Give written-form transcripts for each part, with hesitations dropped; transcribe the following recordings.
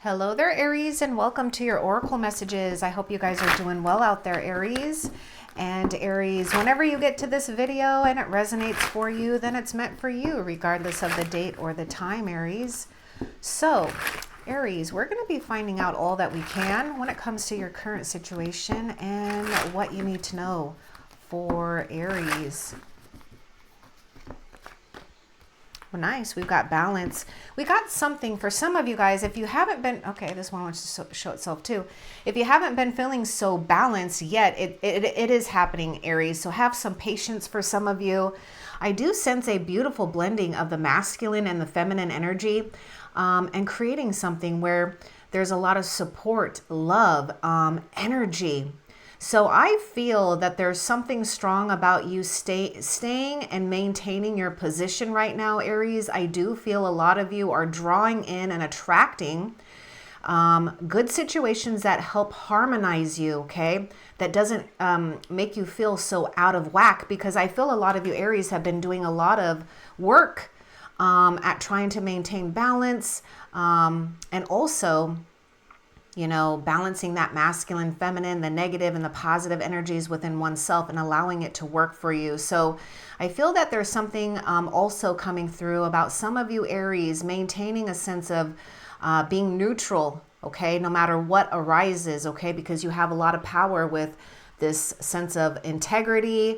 Hello there, Aries, and welcome to your Oracle messages. I hope you guys are doing well out there, Aries. And Aries, whenever you get to this video and it resonates for you, then it's meant for you, regardless of the date or the time, Aries. So, Aries, we're going to be finding out all that we can when it comes to your current situation and what you need to know for Aries. Well, nice. We've got balance. We got something for some of you guys. If you haven't been, okay, this one wants to show itself too. If you haven't been feeling so balanced yet, it is happening, Aries. So have some patience for some of you. I do sense a beautiful blending of the masculine and the feminine energy, and creating something where there's a lot of support, love, energy. So I feel that there's something strong about you staying and maintaining your position right now, Aries. I do feel a lot of you are drawing in and attracting good situations that help harmonize you, okay? That doesn't make you feel so out of whack, because I feel a lot of you, Aries, have been doing a lot of work at trying to maintain balance, and also, you know, balancing that masculine, feminine, the negative and the positive energies within oneself and allowing it to work for you. So I feel that there's something also coming through about some of you, Aries, maintaining a sense of being neutral, okay, no matter what arises, okay, because you have a lot of power with this sense of integrity,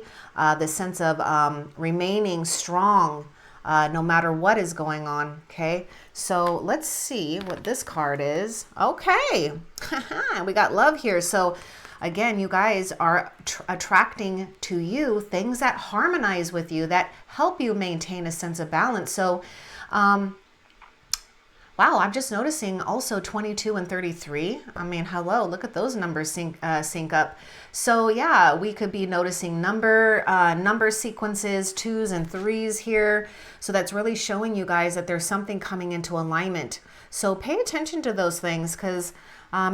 this sense of remaining strong, no matter what is going on, okay? So let's see what this card is. Okay, we got love here. So again, you guys are attracting to you things that harmonize with you, that help you maintain a sense of balance. So, wow, I'm just noticing also 22 and 33. I mean, hello, look at those numbers sync up. So yeah, we could be noticing number sequences, 2s and 3s here. So that's really showing you guys that there's something coming into alignment. So pay attention to those things, because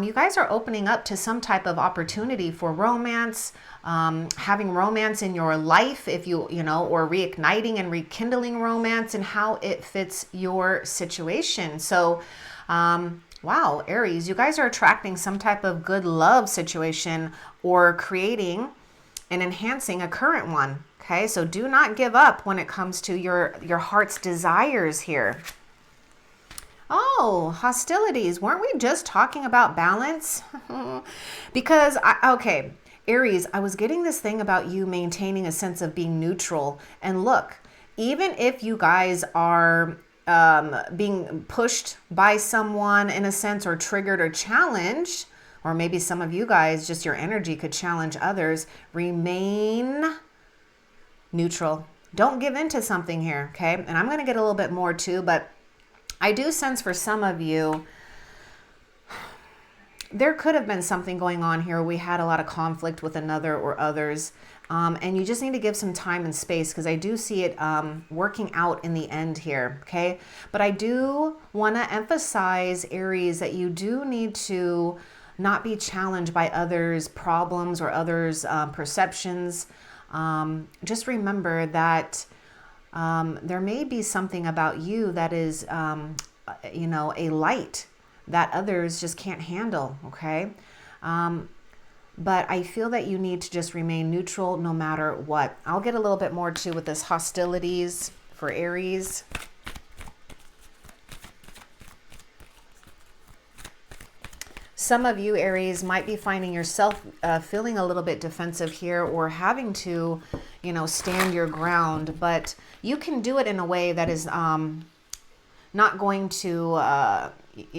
you guys are opening up to some type of opportunity for romance, having romance in your life, if you know, or reigniting and rekindling romance and how it fits your situation. So, wow, Aries, you guys are attracting some type of good love situation or creating and enhancing a current one. Okay, so do not give up when it comes to your heart's desires here. Oh, hostilities. Weren't we just talking about balance? Because, okay, Aries, I was getting this thing about you maintaining a sense of being neutral. And look, even if you guys are being pushed by someone in a sense, or triggered or challenged, or maybe some of you guys, just your energy could challenge others, remain neutral. Don't give in to something here, okay? And I'm going to get a little bit more too, but I do sense for some of you, there could have been something going on here. We had a lot of conflict with another or others, and you just need to give some time and space, because I do see it working out in the end here, okay? But I do want to emphasize, Aries, that you do need to not be challenged by others' problems or others' perceptions. Just remember that there may be something about you that is, you know, a light that others just can't handle, okay? But I feel that you need to just remain neutral no matter what. I'll get a little bit more too with this hostilities for Aries. Some of you, Aries, might be finding yourself feeling a little bit defensive here, or having to, you know, stand your ground. But you can do it in a way that is not going to,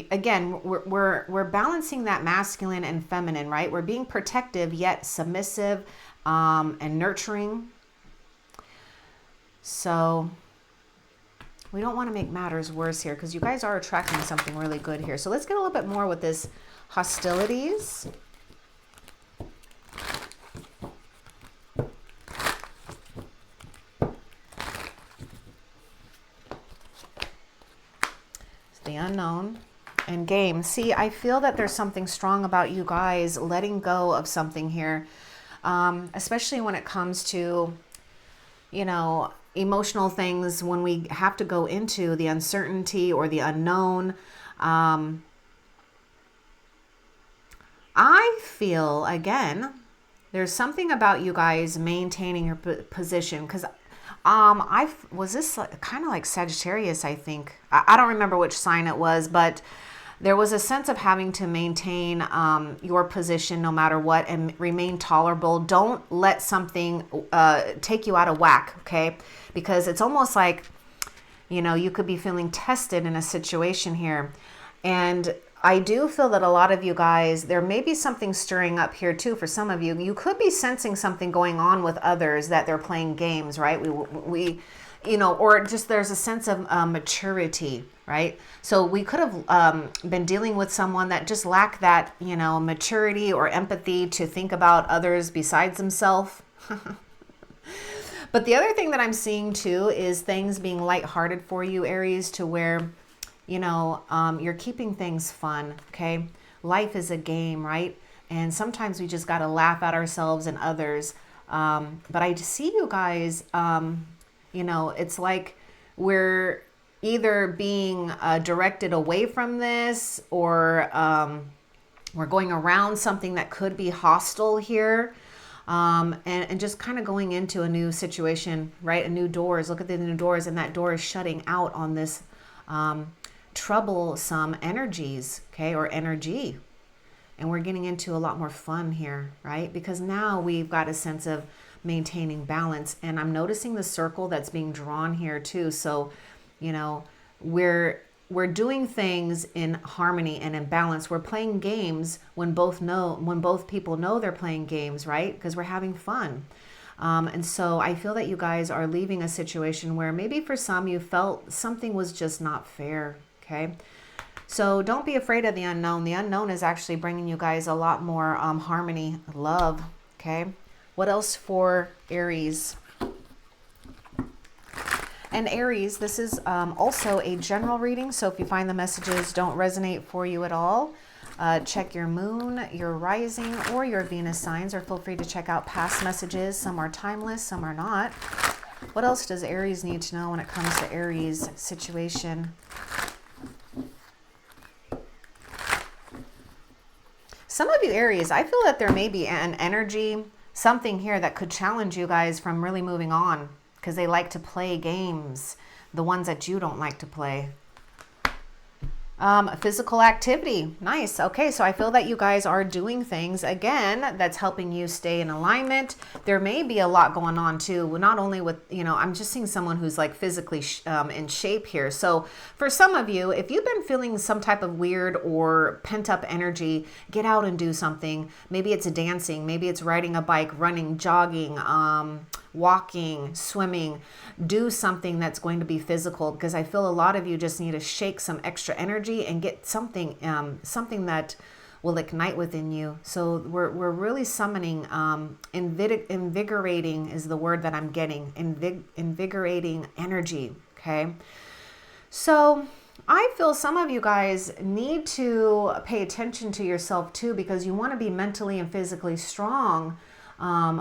again, we're balancing that masculine and feminine, right? We're being protective yet submissive and nurturing. So we don't want to make matters worse here, because you guys are attracting something really good here. So let's get a little bit more with this hostilities. It's the unknown and game. See, I feel that there's something strong about you guys letting go of something here, especially when it comes to, you know, emotional things, when we have to go into the uncertainty or the unknown. I feel, again, there's something about you guys maintaining your position, because was this kind of like Sagittarius, I think. I don't remember which sign it was, but there was a sense of having to maintain your position no matter what and remain tolerable. Don't let something take you out of whack, okay? Because it's almost like, you know, you could be feeling tested in a situation here. And I do feel that a lot of you guys, there may be something stirring up here too for some of you. You could be sensing something going on with others, that they're playing games, right? We you know, or just there's a sense of maturity, right? So we could have been dealing with someone that just lacked that, you know, maturity or empathy to think about others besides himself. But the other thing that I'm seeing too is things being lighthearted for you, Aries, to where, you know, you're keeping things fun, okay? Life is a game, right? And sometimes we just got to laugh at ourselves and others. But I see you guys, you know, it's like we're either being directed away from this, or we're going around something that could be hostile here. And just kind of going into a new situation, right? A new doors. Look at the new doors, and that door is shutting out on this troublesome energies, okay, or energy. And we're getting into a lot more fun here, right? Because now we've got a sense of maintaining balance. And I'm noticing the circle that's being drawn here too. So, you know, we're doing things in harmony and in balance. We're playing games when both people know they're playing games, right? Because we're having fun. And so I feel that you guys are leaving a situation where maybe for some you felt something was just not fair, okay? So don't be afraid of the unknown. The unknown is actually bringing you guys a lot more harmony, love, okay? What else for Aries? And Aries, this is also a general reading. So if you find the messages don't resonate for you at all, check your moon, your rising, or your Venus signs, or feel free to check out past messages. Some are timeless, some are not. What else does Aries need to know when it comes to Aries situation? Some of you Aries, I feel that there may be an energy, something here that could challenge you guys from really moving on, because they like to play games, the ones that you don't like to play. Physical activity. Nice. Okay, so I feel that you guys are doing things, again, that's helping you stay in alignment. There may be a lot going on too, not only with, you know, I'm just seeing someone who's like physically in shape here. So for some of you, if you've been feeling some type of weird or pent up energy, get out and do something. Maybe it's dancing, maybe it's riding a bike, running, jogging, walking, swimming. Do something that's going to be physical, because I feel a lot of you just need to shake some extra energy and get something that will ignite within you. So we're really summoning invigorating is the word that I'm getting. Invigorating energy, okay? So I feel some of you guys need to pay attention to yourself too, because you want to be mentally and physically strong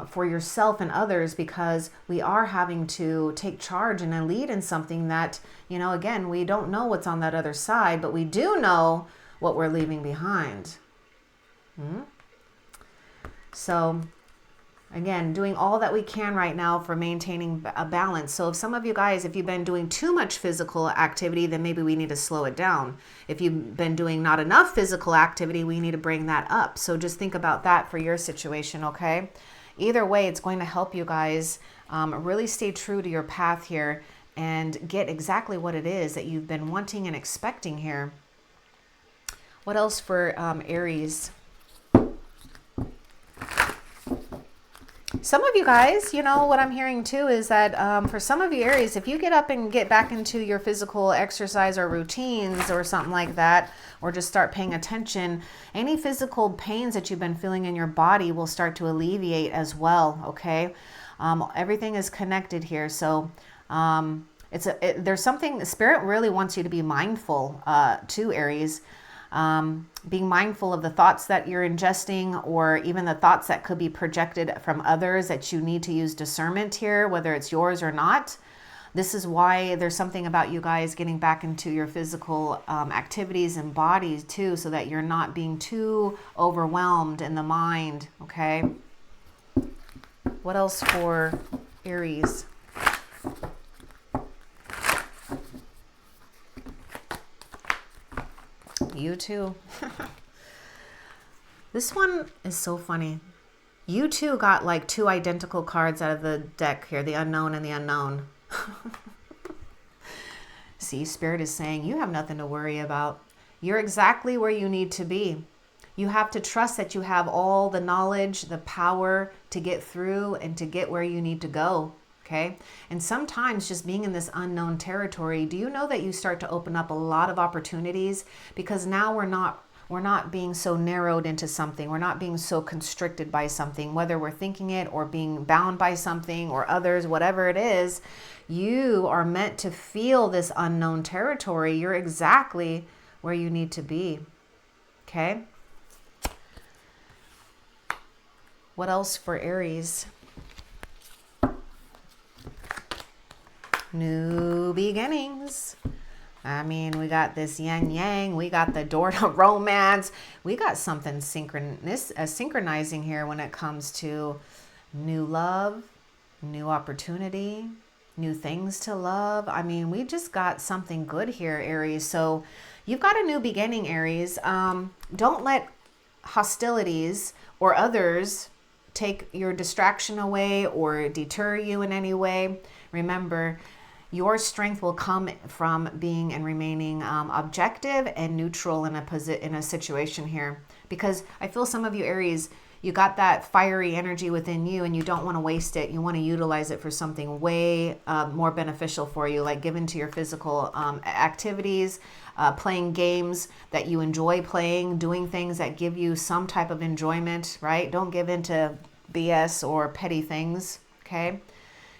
for yourself and others, because we are having to take charge and lead in something that, you know, again, we don't know what's on that other side, but we do know what we're leaving behind. So again, doing all that we can right now for maintaining a balance. So if some of you guys, if you've been doing too much physical activity, then maybe we need to slow it down. If you've been doing not enough physical activity, we need to bring that up. So just think about that for your situation, okay? Either way, it's going to help you guys really stay true to your path here and get exactly what it is that you've been wanting and expecting here. What else for Aries? Some of you guys, you know, what I'm hearing too is that for some of you Aries, if you get up and get back into your physical exercise or routines or something like that, or just start paying attention, any physical pains that you've been feeling in your body will start to alleviate as well, okay? Everything is connected here. So there's something, Spirit really wants you to be mindful too, Aries. Being mindful of the thoughts that you're ingesting, or even the thoughts that could be projected from others that you need to use discernment here, whether it's yours or not. This is why there's something about you guys getting back into your physical activities and bodies too, so that you're not being too overwhelmed in the mind, okay? What else for Aries? You too. This one is so funny. You two got like two identical cards out of the deck here, the unknown and the unknown. See, Spirit is saying you have nothing to worry about. You're exactly where you need to be. You have to trust that you have all the knowledge, the power to get through and to get where you need to go. Okay. And sometimes just being in this unknown territory, do you know that you start to open up a lot of opportunities? Because now we're not being so narrowed into something. We're not being so constricted by something, whether we're thinking it or being bound by something or others, whatever it is. You are meant to feel this unknown territory. You're exactly where you need to be. Okay. What else for Aries? New beginnings. I mean, we got this yin yang, we got the door to romance, we got something synchronizing here when it comes to new love, new opportunity, new things to love. I mean, we just got something good here, Aries. So you've got a new beginning, Aries. Don't let hostilities or others take your distraction away or deter you in any way. Remember, your strength will come from being and remaining objective and neutral in a situation here. Because I feel some of you Aries, you got that fiery energy within you and you don't want to waste it. You want to utilize it for something way more beneficial for you, like given to your physical activities, playing games that you enjoy playing, doing things that give you some type of enjoyment, right? Don't give in to BS or petty things, okay?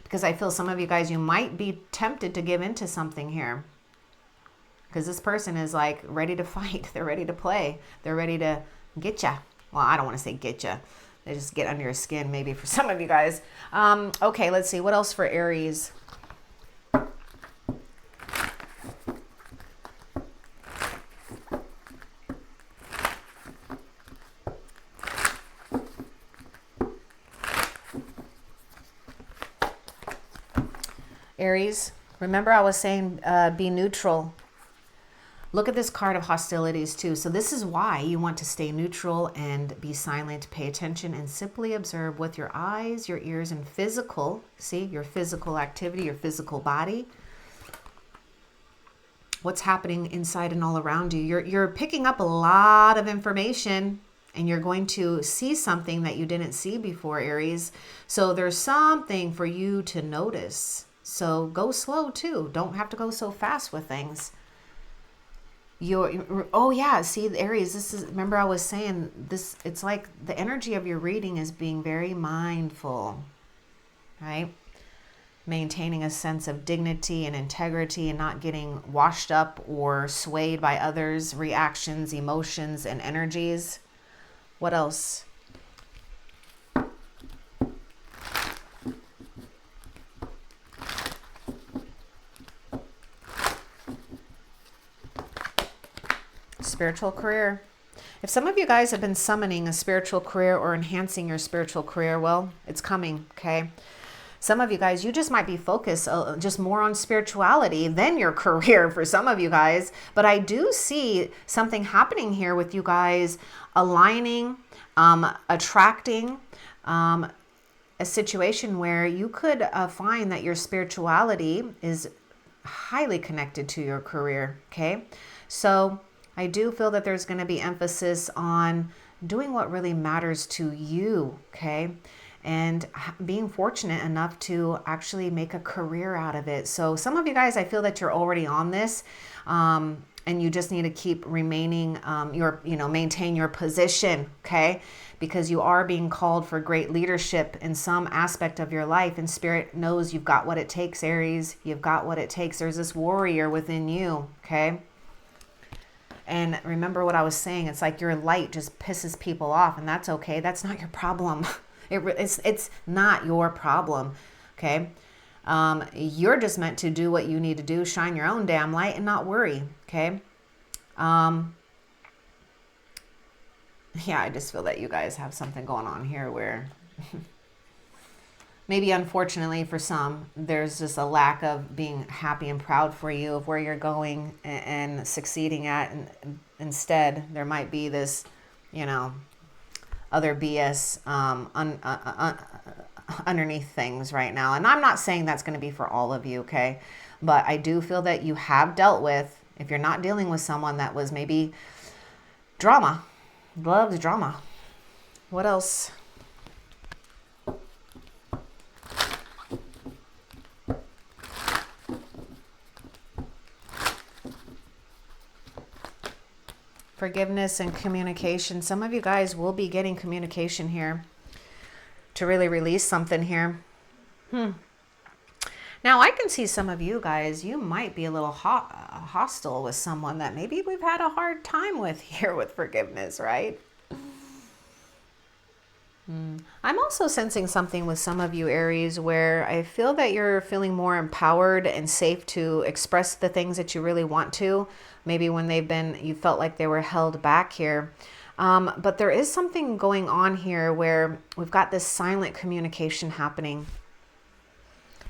Because I feel some of you guys, you might be tempted to give into something here. Because this person is like ready to fight. They're ready to play. They're ready to get ya. Well, I don't want to say get ya. They just get under your skin maybe for some of you guys. Okay, let's see. What else for Aries? Aries, remember I was saying be neutral. Look at this card of hostilities too. So this is why you want to stay neutral and be silent, pay attention, and simply observe with your eyes, your ears, and physical, see, your physical activity, your physical body. What's happening inside and all around you. You're picking up a lot of information and you're going to see something that you didn't see before, Aries. So there's something for you to notice. So go slow too. Don't have to go so fast with things. Oh yeah, see, Aries, this is, remember I was saying this, it's like the energy of your reading is being very mindful, right? Maintaining a sense of dignity and integrity and not getting washed up or swayed by others' reactions, emotions, and energies. What else? Spiritual career. If some of you guys have been summoning a spiritual career or enhancing your spiritual career, well, it's coming, okay? Some of you guys, you just might be focused just more on spirituality than your career for some of you guys. But I do see something happening here with you guys aligning, attracting a situation where you could find that your spirituality is highly connected to your career, okay? So I do feel that there's going to be emphasis on doing what really matters to you, okay? And being fortunate enough to actually make a career out of it. So some of you guys, I feel that you're already on this, and you just need to keep remaining, maintain your position, okay? Because you are being called for great leadership in some aspect of your life, and Spirit knows you've got what it takes, Aries. You've got what it takes. There's this warrior within you, okay? And remember what I was saying, it's like your light just pisses people off, and that's okay. That's not your problem. It's not your problem, okay? You're just meant to do what you need to do, shine your own damn light and not worry. Okay. Yeah, I just feel that you guys have something going on here where maybe unfortunately for some, there's just a lack of being happy and proud for you of where you're going and succeeding at. And instead, there might be this, you know, other BS underneath things right now. And I'm not saying that's going to be for all of you, okay? But I do feel that you have dealt with, if you're not dealing with someone that was maybe drama, loves drama. What else? Forgiveness and communication. Some of you guys will be getting communication here to really release something here. Now, I can see some of you guys, you might be a little hostile with someone that maybe we've had a hard time with here with forgiveness, right? I'm also sensing something with some of you, Aries, where I feel that you're feeling more empowered and safe to express the things that you really want to. Maybe when you felt like they were held back here. But there is something going on here where we've got this silent communication happening.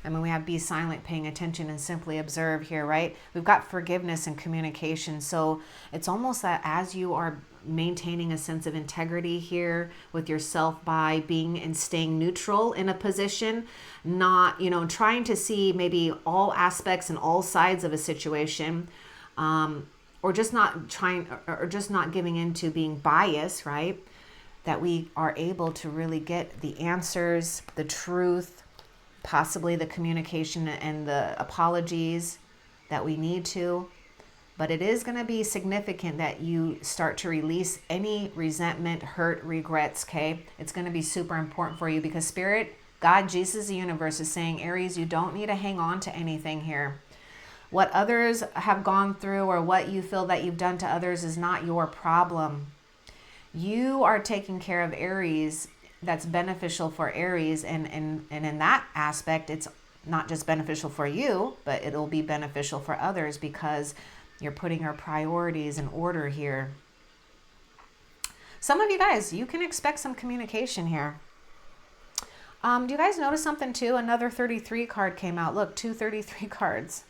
I mean, we have be silent, paying attention, and simply observe here, right? We've got forgiveness and communication. So it's almost that as you are maintaining a sense of integrity here with yourself by being and staying neutral in a position, not, trying to see maybe all aspects and all sides of a situation, or just not giving into being biased, right? That we are able to really get the answers, the truth, possibly the communication and the apologies that we need to. But it is going to be significant that you start to release any resentment, hurt, regrets, okay? It's going to be super important for you because Spirit, God, Jesus, the universe is saying, Aries, you don't need to hang on to anything here. What others have gone through or what you feel that you've done to others is not your problem. You are taking care of Aries. That's beneficial for Aries. And in that aspect, it's not just beneficial for you, but it'll be beneficial for others because you're putting your priorities in order here. Some of you guys, you can expect some communication here. Do you guys notice something too? Another 33 card came out. Look, 2 33 cards.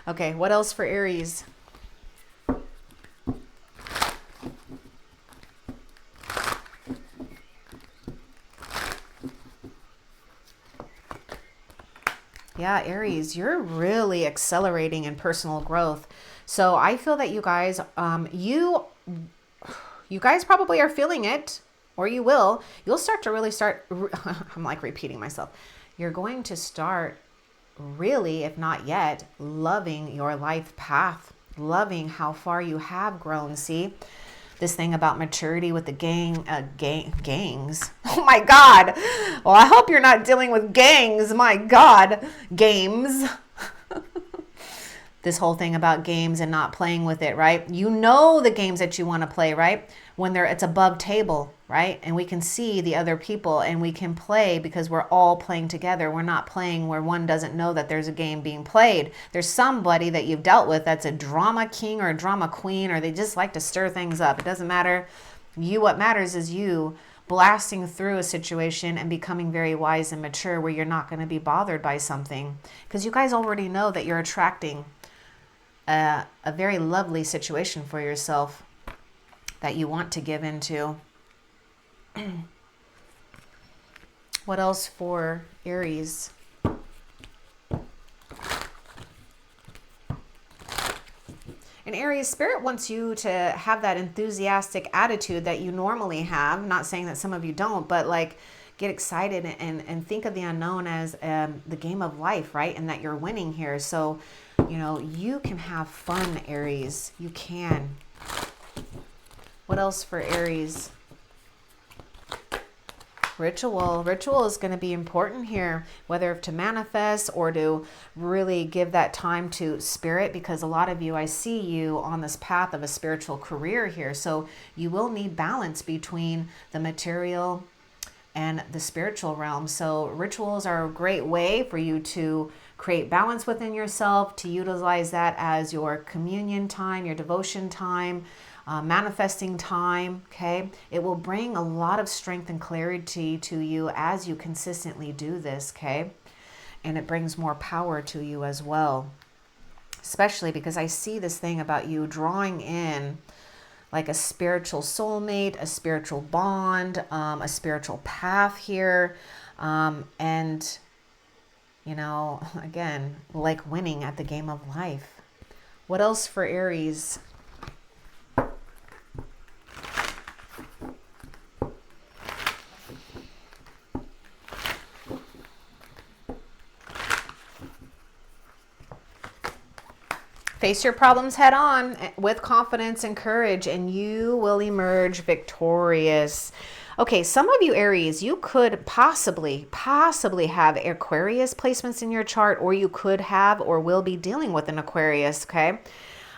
Okay, what else for Aries? Yeah, Aries, you're really accelerating in personal growth. So I feel that you guys, you guys probably are feeling it, or you will. You'll start to really I'm like repeating myself. You're going to start really, if not yet, loving your life path, loving how far you have grown. See? This thing about maturity with the gangs. Oh my God. Well, I hope you're not dealing with gangs. My God. Games. This whole thing about games and not playing with it, right? You know the games that you want to play, right? When it's above table, right? And we can see the other people and we can play because we're all playing together. We're not playing where one doesn't know that there's a game being played. There's somebody that you've dealt with that's a drama king or a drama queen, or they just like to stir things up. It doesn't matter. What matters is you blasting through a situation and becoming very wise and mature where you're not going to be bothered by something. Because you guys already know that you're attracting a very lovely situation for yourself that you want to give into. What else for Aries? And Aries, Spirit wants you to have that enthusiastic attitude that you normally have. Not saying that some of you don't, but like get excited and think of the unknown as the game of life, right? And that you're winning here. So, you can have fun, Aries. You can. What else for Aries? Ritual. Ritual is going to be important here, whether to manifest or to really give that time to Spirit, because a lot of you, I see you on this path of a spiritual career here. So you will need balance between the material and the spiritual realm. So rituals are a great way for you to create balance within yourself, to utilize that as your communion time, your devotion time, manifesting time. Okay, it will bring a lot of strength and clarity to you as you consistently do this. Okay, and it brings more power to you as well, especially because I see this thing about you drawing in like a spiritual soulmate, a spiritual bond, a spiritual path here. And, you know, again, like winning at the game of life. What else for Aries? Face your problems head on with confidence and courage, and you will emerge victorious. Okay, some of you Aries, you could possibly have Aquarius placements in your chart, or you could have or will be dealing with an Aquarius, okay?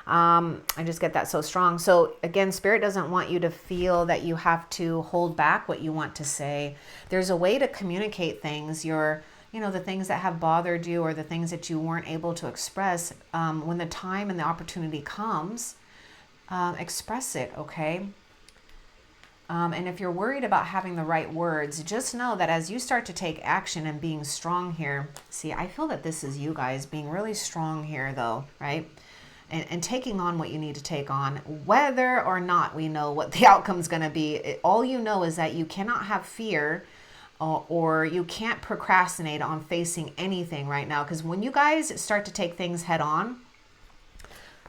I just get that so strong. So again, Spirit doesn't want you to feel that you have to hold back what you want to say. There's a way to communicate things. The things that have bothered you, or the things that you weren't able to express, when the time and the opportunity comes, express it, okay? And if you're worried about having the right words, just know that as you start to take action and being strong here, see, I feel that this is you guys being really strong here though, right? And taking on what you need to take on, whether or not we know what the outcome's going to be. All you know is that you cannot have fear, or you can't procrastinate on facing anything right now. Because when you guys start to take things head on,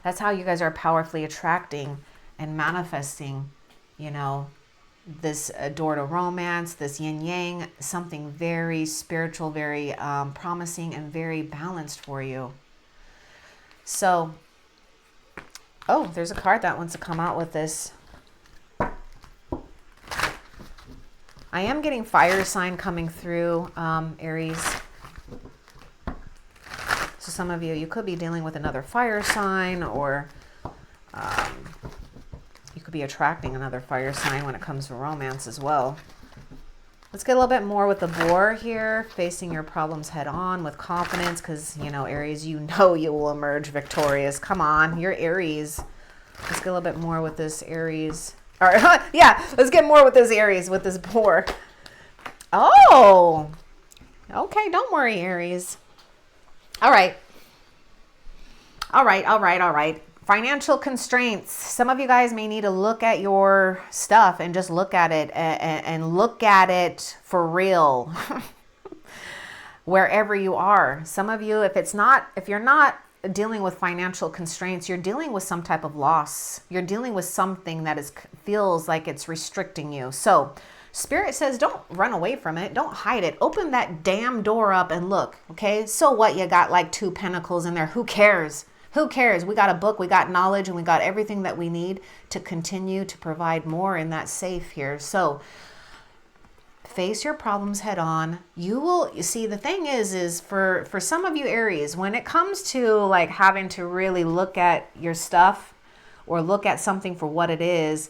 that's how you guys are powerfully attracting and manifesting, this door to romance, this yin yang, something very spiritual, very promising, and very balanced for you. So, oh, there's a card that wants to come out with this. I am getting fire sign coming through, Aries. So some of you could be dealing with another fire sign, or you could be attracting another fire sign when it comes to romance as well. Let's get a little bit more with the boar here, facing your problems head on with confidence, because, Aries, you will emerge victorious. Come on, you're Aries. Let's get a little bit more with this Aries. All right, yeah, let's get more with this Aries, with this boar. Oh, okay, don't worry, Aries. All right. Financial constraints. Some of you guys may need to look at your stuff and just look at it and look at it for real. Wherever you are. Some of you, if you're not dealing with financial constraints, you're dealing with some type of loss. You're dealing with something that feels like it's restricting you. So Spirit says, don't run away from it. Don't hide it. Open that damn door up and look. Okay. So what? You got like 2 pentacles in there. Who cares? Who cares? We got a book, we got knowledge, and we got everything that we need to continue to provide more in that safe here. So face your problems head on. You see, the thing is for some of you Aries, when it comes to like having to really look at your stuff or look at something for what it is,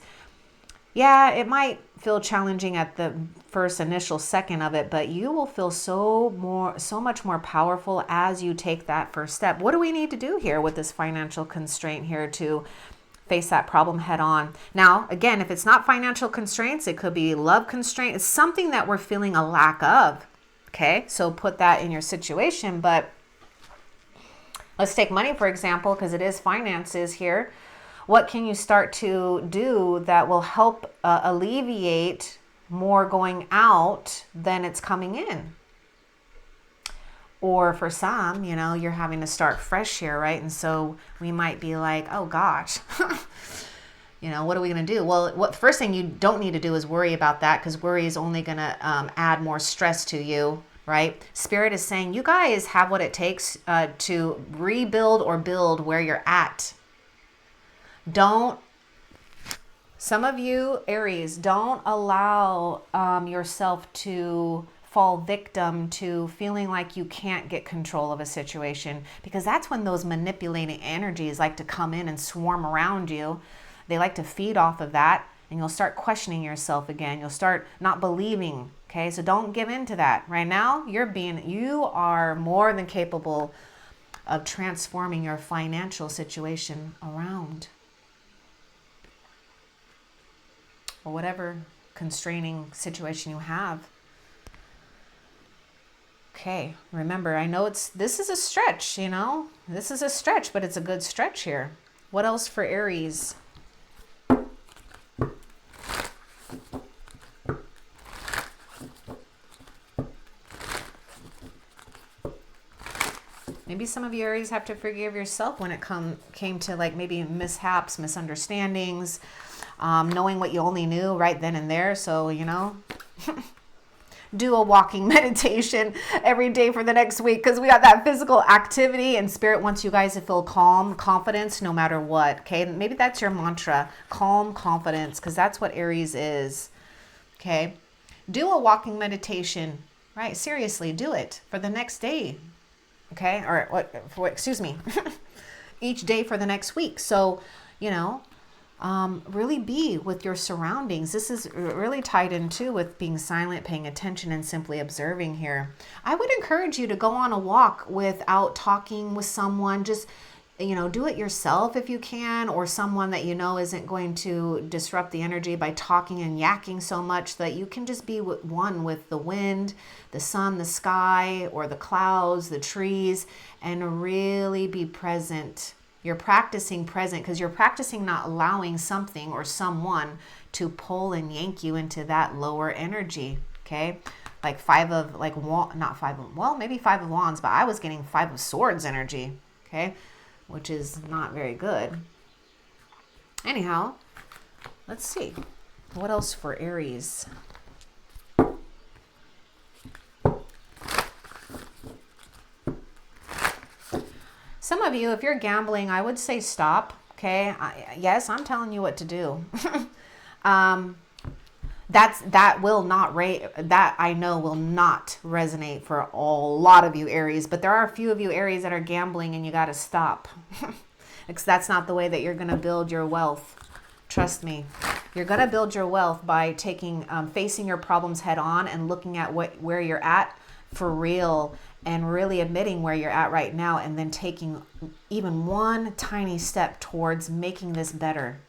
yeah, it might feel challenging at the first initial second of it, but you will feel so much more powerful as you take that first step. What do we need to do here with this financial constraint here to face that problem head on? Now, again, if it's not financial constraints, it could be love constraint. It's something that we're feeling a lack of. Okay, so put that in your situation. But let's take money, for example, because it is finances here. What can you start to do that will help alleviate more going out than it's coming in? Or for some, you're having to start fresh here, right? And so we might be like, oh gosh, what are we going to do? Well, first thing you don't need to do is worry about that, because worry is only going to add more stress to you, right? Spirit is saying you guys have what it takes to rebuild or build where you're at. Some of you Aries, don't allow yourself to fall victim to feeling like you can't get control of a situation, because that's when those manipulating energies like to come in and swarm around you. They like to feed off of that, and you'll start questioning yourself again. You'll start not believing, Okay, so don't give in to that. Right now, you are more than capable of transforming your financial situation around, or whatever constraining situation you have. Okay, remember, I know this is a stretch, this is a stretch, but it's a good stretch here. What else for Aries? Maybe some of you Aries have to forgive yourself when it came to like maybe mishaps, misunderstandings, knowing what you only knew right then and there. So, do a walking meditation every day for the next week, because we got that physical activity, and Spirit wants you guys to feel calm, confidence, no matter what. Okay, maybe that's your mantra, calm confidence, because that's what Aries is. Okay, do a walking meditation, right? Seriously, do it for the next day. Okay, or excuse me, each day for the next week. So, really be with your surroundings. This is really tied in too with being silent, paying attention, and simply observing here. I would encourage you to go on a walk without talking with someone. Just, do it yourself if you can, or someone that isn't going to disrupt the energy by talking and yakking so much, that you can just be one with the wind, the sun, the sky, or the clouds, the trees, and really be present. You're practicing present because you're practicing not allowing something or someone to pull and yank you into that lower energy. Okay, like maybe Five of Wands, but I was getting Five of Swords energy. Okay, which is not very good. Anyhow, let's see. What else for Aries? Some of you, if you're gambling, I would say stop. Okay. Yes, I'm telling you what to do. That I know will not resonate for a lot of you Aries, but there are a few of you Aries that are gambling, and you got to stop. Because that's not the way that you're going to build your wealth. Trust me. You're going to build your wealth by facing your problems head on and looking at where you're at for real, and really admitting where you're at right now, and then taking even one tiny step towards making this better.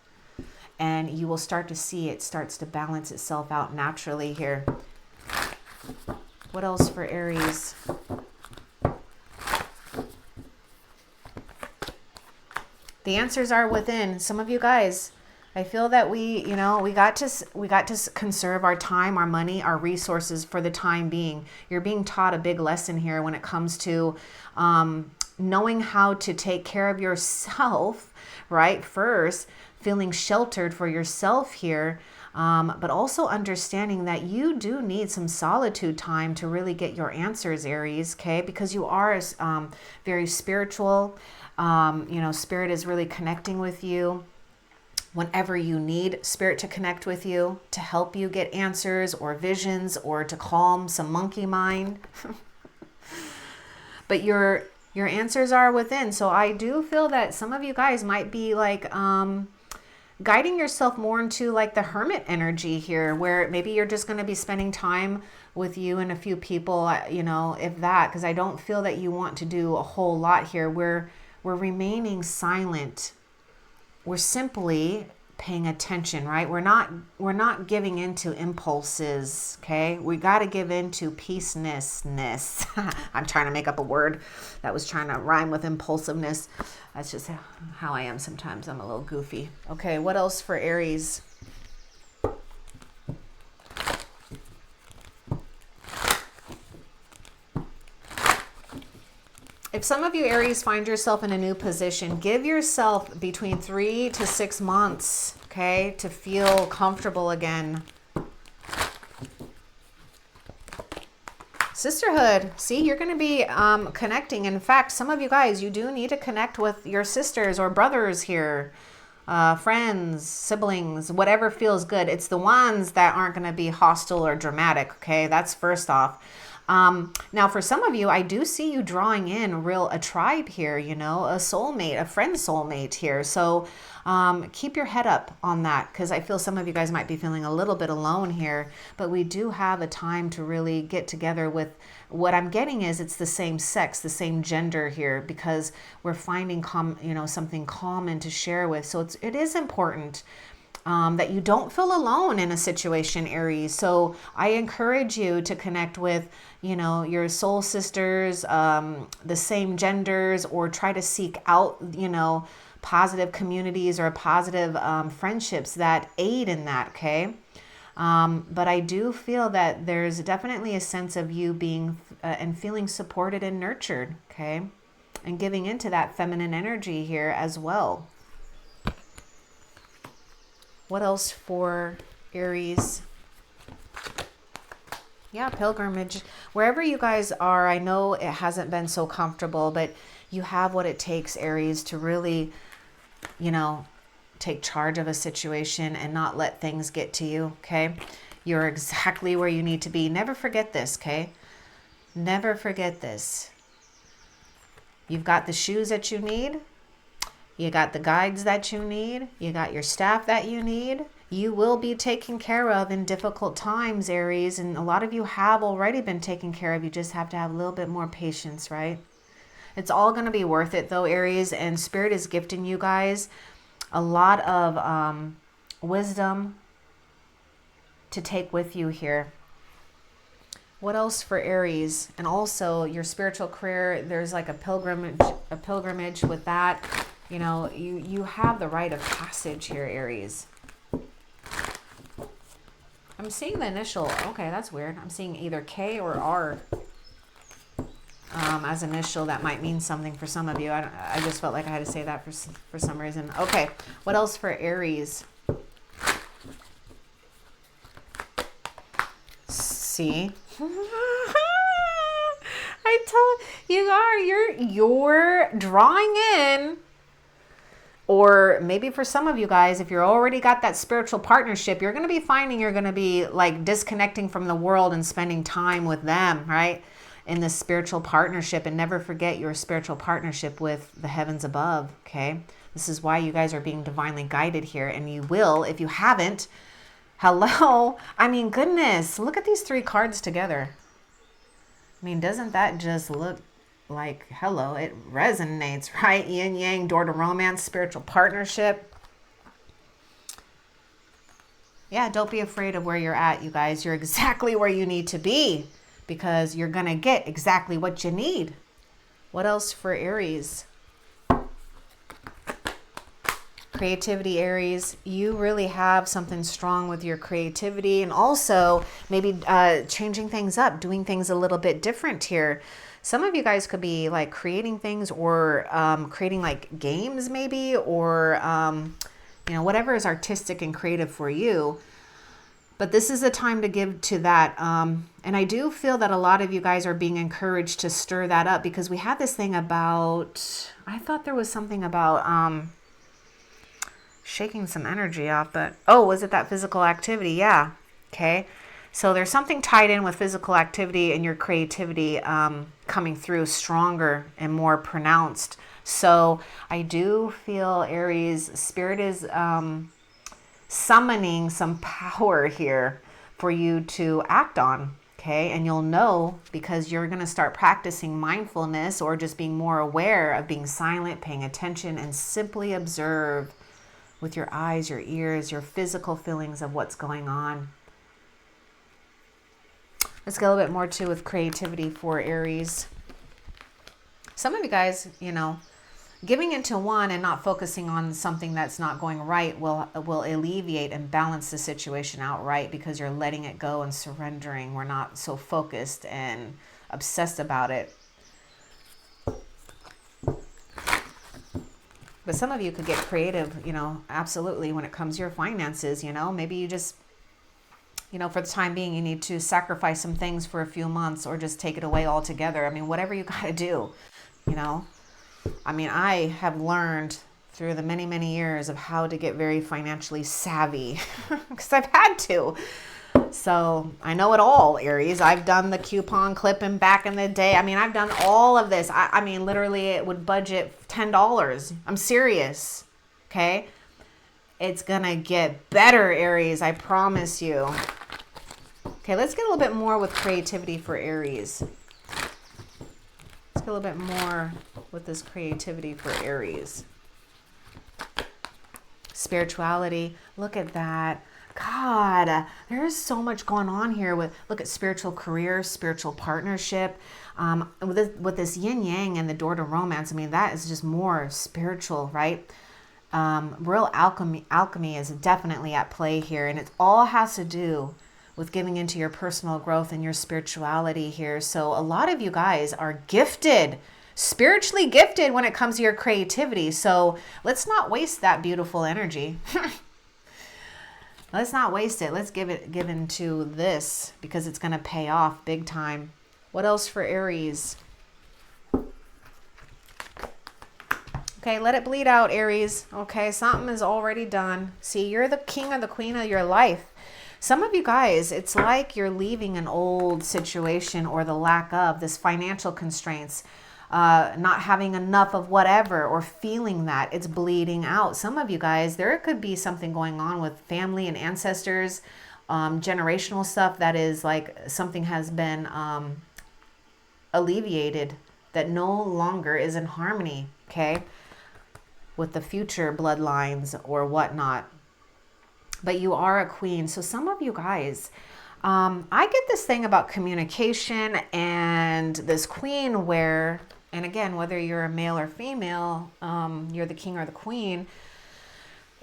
And you will start to see it starts to balance itself out naturally here. What else for Aries? The answers are within. Some of you guys, I feel that we got to conserve our time, our money, our resources for the time being. You're being taught a big lesson here when it comes to knowing how to take care of yourself, right? First, feeling sheltered for yourself here, but also understanding that you do need some solitude time to really get your answers, Aries, okay? Because you are very spiritual. Spirit is really connecting with you. Whenever you need Spirit to connect with you, to help you get answers or visions, or to calm some monkey mind. But your answers are within. So I do feel that some of you guys might be like guiding yourself more into like the hermit energy here, where maybe you're just going to be spending time with you and a few people, if that, because I don't feel that you want to do a whole lot here. We're remaining silent. We're simply paying attention, right? We're not giving into impulses, okay? We got to give into peaceness. I'm trying to make up a word that was trying to rhyme with impulsiveness. That's just how I am sometimes. I'm a little goofy. Okay, what else for Aries? If some of you Aries find yourself in a new position, give yourself between 3 to 6 months, okay, to feel comfortable again. Sisterhood. See, you're going to be connecting. In fact, some of you guys, you do need to connect with your sisters or brothers here, friends, siblings, whatever feels good. It's the ones that aren't going to be hostile or dramatic, okay? That's first off. Now, for some of you, I do see you drawing in a tribe here, you know, a soulmate, a friend soulmate here. So keep your head up on that, because I feel some of you guys might be feeling a little bit alone here, but we do have a time to really get together with, what I'm getting is it's the same sex, the same gender here, because we're finding something common to share with. So it is important that you don't feel alone in a situation, Aries. So I encourage you to connect with, you know, your soul sisters, the same genders, or try to seek out, you know, positive communities or positive friendships that aid in that, okay? But I do feel that there's definitely a sense of you being and feeling supported and nurtured, okay? And giving into that feminine energy here as well. What else for Aries? Yeah, pilgrimage. Wherever you guys are, I know it hasn't been so comfortable, but you have what it takes, Aries, to really, you know, take charge of a situation and not let things get to you, okay? You're exactly where you need to be. Never forget this, okay? Never forget this. You've got the shoes that you need. You got the guides that you need. You got your staff that you need. You will be taken care of in difficult times, Aries. And a lot of you have already been taken care of. You just have to have a little bit more patience, right? It's all going to be worth it, though, Aries. And Spirit is gifting you guys a lot of wisdom to take with you here. What else for Aries? And also your spiritual career, there's like a pilgrimage with that. You know, you have the rite of passage here, Aries. I'm seeing the initial. Okay, that's weird. I'm seeing either K or R as initial. That might mean something for some of you. I just felt like I had to say that for some reason. Okay, what else for Aries? See? I told you're drawing in. Or maybe for some of you guys, if you're already got that spiritual partnership, you're going to be finding you're going to be like disconnecting from the world and spending time with them, right? In this spiritual partnership. And never forget your spiritual partnership with the heavens above, okay? This is why you guys are being divinely guided here. And you will, if you haven't, hello. I mean, goodness, look at these 3 cards together. I mean, doesn't that just look like, hello, it resonates, right? Yin yang, door to romance, spiritual partnership. Yeah, don't be afraid of where you're at, you guys. You're exactly where you need to be, because you're going to get exactly what you need. What else for Aries? Creativity, Aries. You really have something strong with your creativity, and also maybe changing things up, doing things a little bit different here. Some of you guys could be like creating things, or creating like games maybe, or you know, whatever is artistic and creative for you. But this is a time to give to that. And I do feel that a lot of you guys are being encouraged to stir that up, because we had this thing about, I thought there was something about shaking some energy off, but oh, was it that physical activity? Yeah. Okay. So there's something tied in with physical activity and your creativity coming through stronger and more pronounced. So I do feel, Aries, Spirit is summoning some power here for you to act on, okay? And you'll know, because you're going to start practicing mindfulness, or just being more aware of being silent, paying attention, and simply observe with your eyes, your ears, your physical feelings of what's going on. Let's get a little bit more too with creativity for Aries. Some of you guys, you know, giving into one and not focusing on something that's not going right will alleviate and balance the situation out, right? Because you're letting it go and surrendering. We're not so focused and obsessed about it. But some of you could get creative, you know, absolutely, when it comes to your finances. You know, maybe you just, you know, for the time being, you need to sacrifice some things for a few months, or just take it away altogether. I mean, whatever you got to do, you know. I mean, I have learned through the many, many years of how to get very financially savvy, because I've had to. So I know it all, Aries. I've done the coupon clipping back in the day. I mean, I've done all of this. I mean, literally it would budget $10. I'm serious. Okay. It's going to get better, Aries. I promise you. Okay. Let's get a little bit more with creativity for Aries. Let's get a little bit more with this creativity for Aries. Spirituality. Look at that. God, there's so much going on here with, look at spiritual career, spiritual partnership, with this yin yang and the door to romance. I mean, that is just more spiritual, right? Real alchemy is definitely at play here. And it all has to do with giving into your personal growth and your spirituality here. So a lot of you guys are gifted, spiritually gifted when it comes to your creativity. So let's not waste that beautiful energy. Let's not waste it. Let's give into this, because it's going to pay off big time. What else for Aries? Okay, let it bleed out, Aries. Okay, something is already done. See, you're the king or the queen of your life. Some of you guys, it's like you're leaving an old situation or the lack of this financial constraints. Not having enough of whatever, or feeling that it's bleeding out. Some of you guys, there could be something going on with family and ancestors, generational stuff that is like something has been alleviated, that no longer is in harmony, okay, with the future bloodlines or whatnot. But you are a queen. So some of you guys, I get this thing about communication and this queen where, and again, whether you're a male or female, you're the king or the queen.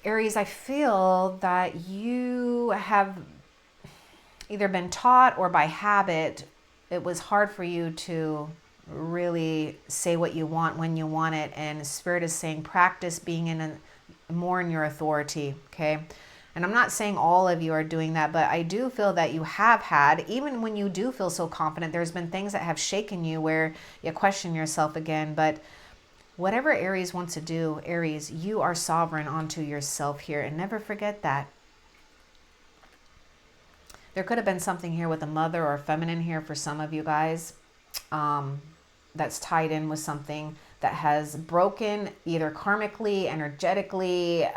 Aries, I feel that you have either been taught or by habit, it was hard for you to really say what you want when you want it. And Spirit is saying practice being more in your authority, okay? And I'm not saying all of you are doing that, but I do feel that you have had, even when you do feel so confident, there's been things that have shaken you where you question yourself again. But whatever Aries wants to do, Aries, you are sovereign onto yourself here. And never forget that. There could have been something here with a mother or feminine here for some of you guys, that's tied in with something that has broken either karmically, energetically,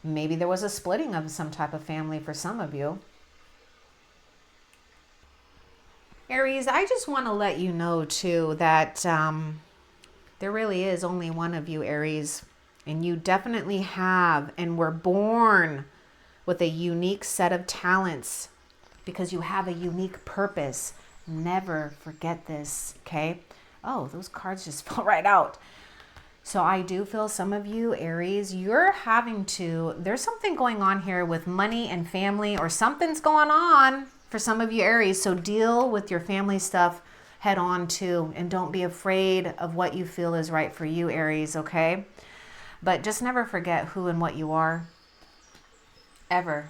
maybe there was a splitting of some type of family for some of you. Aries, I just want to let you know too that there really is only one of you, Aries, and you definitely have and were born with a unique set of talents because you have a unique purpose. Never forget this, okay? Oh, those cards just fell right out. So I do feel some of you, Aries, you're having to, there's something going on here with money and family, or something's going on for some of you, Aries. So deal with your family stuff head on too, and don't be afraid of what you feel is right for you, Aries, okay? But just never forget who and what you are, ever.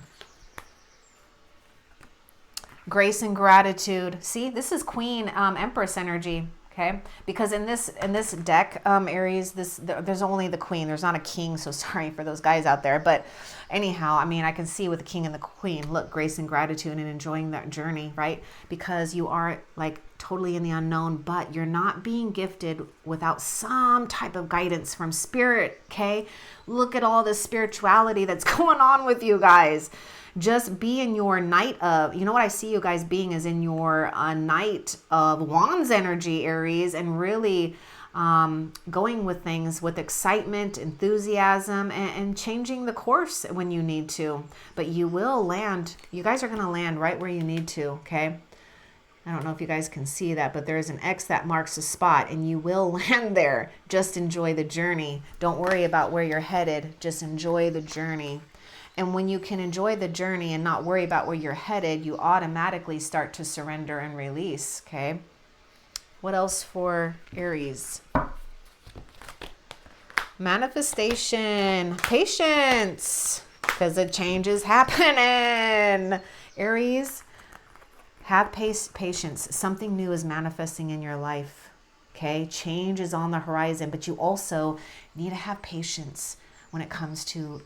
Grace and gratitude. See, this is Queen Empress energy. Okay, because in this deck, Aries, there's only the queen. There's not a king, so sorry for those guys out there. But anyhow, I mean, I can see with the king and the queen, look, grace and gratitude and enjoying that journey, right? Because you are like totally in the unknown, but you're not being gifted without some type of guidance from spirit, okay? Look at all this spirituality that's going on with you guys. Just be in your night of, you know what I see you guys being is in your night of wands energy, Aries, and really going with things with excitement, enthusiasm, and changing the course when you need to. But you will land, you guys are going to land right where you need to, okay? I don't know if you guys can see that, but there's an X that marks a spot, and you will land there. Just enjoy the journey. Don't worry about where you're headed. Just enjoy the journey. And when you can enjoy the journey and not worry about where you're headed, you automatically start to surrender and release, okay? What else for Aries? Manifestation, patience, because the change is happening. Aries, have patience. Something new is manifesting in your life, okay? Change is on the horizon, but you also need to have patience when it comes to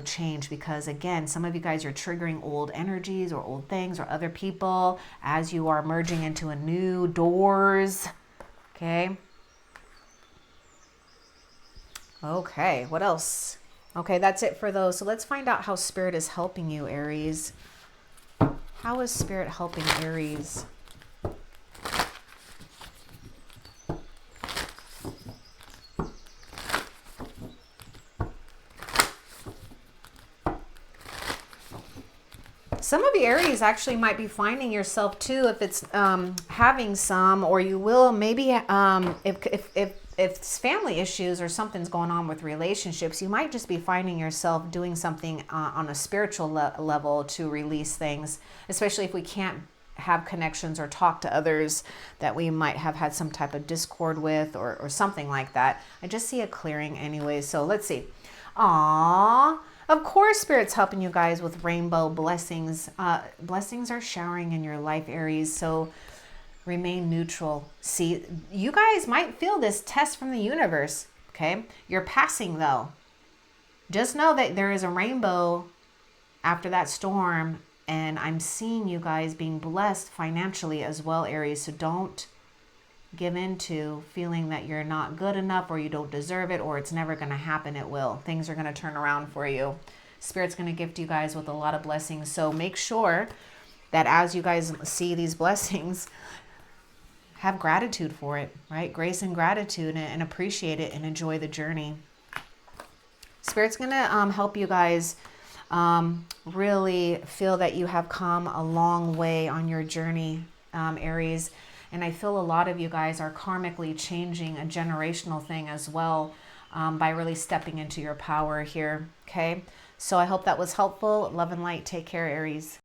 change, because again, some of you guys are triggering old energies or old things or other people as you are merging into a new doors. Okay. Okay, what else? Okay, that's it for those. So let's find out how Spirit is helping you, Aries. How is Spirit helping Aries? Some of you Aries actually might be finding yourself too, if it's having some, or you will maybe if it's family issues or something's going on with relationships, you might just be finding yourself doing something on a spiritual level to release things, especially if we can't have connections or talk to others that we might have had some type of discord with, or something like that. I just see a clearing anyway. So let's see. Aww. Of course, Spirit's helping you guys with rainbow blessings. Blessings are showering in your life, Aries. So remain neutral. See, you guys might feel this test from the universe. Okay. You're passing though. Just know that there is a rainbow after that storm. And I'm seeing you guys being blessed financially as well, Aries. So don't give in to feeling that you're not good enough, or you don't deserve it, or it's never going to happen. It will. Things are going to turn around for you. Spirit's going to gift you guys with a lot of blessings. So make sure that as you guys see these blessings, have gratitude for it, right? Grace and gratitude, and appreciate it and enjoy the journey. Spirit's going to help you guys really feel that you have come a long way on your journey, Aries. And I feel a lot of you guys are karmically changing a generational thing as well, by really stepping into your power here. Okay. So I hope that was helpful. Love and light. Take care, Aries.